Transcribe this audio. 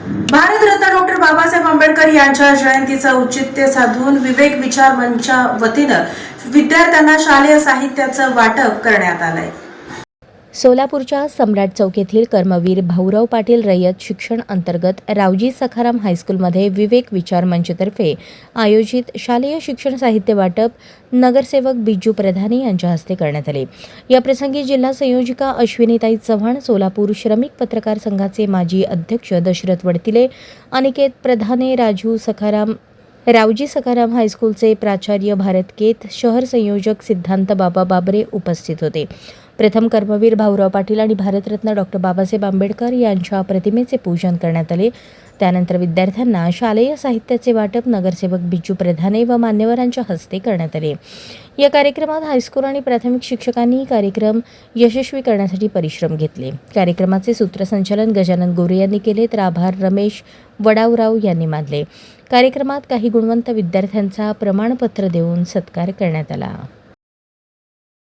Bharat Ratna doctor Babasaheb Ambedkar यांच्या जयंतीचं औचित्य साधून विवेक विचार मंचच्या वतीनं विद्यार्थ्यांना शालेय साहित्याचं वाटप करण्यात आलंय। सोलापूरच्या सम्राट चौक येथील कर्मवीर भाऊराव पाटील रयत शिक्षण अंतर्गत रावजी सखाराम हायस्कूलमध्ये विवेक विचार मंचतर्फे आयोजित शालेय शिक्षण साहित्य वाटप नगरसेवक बिज्जू प्रधाने यांच्या हस्ते करण्यात आले। याप्रसंगी जिल्हा संयोजिका अश्विनीताई चव्हाण, सोलापूर श्रमिक पत्रकार संघाचे माजी अध्यक्ष दशरथ वडतिले, अनिकेत प्रधाने, रावजी सखाराम हायस्कूलचे प्राचार्य भारत केत, शहर संयोजक सिद्धांत बाबा बाबरे उपस्थित होते। प्रथम कर्मवीर भाऊराव पाटील आणि भारतरत्न डॉक्टर बाबासाहेब आंबेडकर यांच्या प्रतिमेचे पूजन करण्यात आले। त्यानंतर विद्यार्थ्यांना शालेय साहित्याचे वाटप नगरसेवक बिज्जू प्रधाने व मान्यवरांच्या हस्ते करण्यात आले। या कार्यक्रमात हायस्कूल आणि प्राथमिक शिक्षकांनी कार्यक्रम यशस्वी करण्यासाठी परिश्रम घेतले। कार्यक्रमाचे सूत्रसंचालन गजानन गोरे यांनी केले तर आभार रमेश वडावराव यांनी मानले। कार्यक्रमात काही गुणवंत विद्यार्थ्यांचा प्रमाणपत्र देऊन सत्कार करण्यात आला।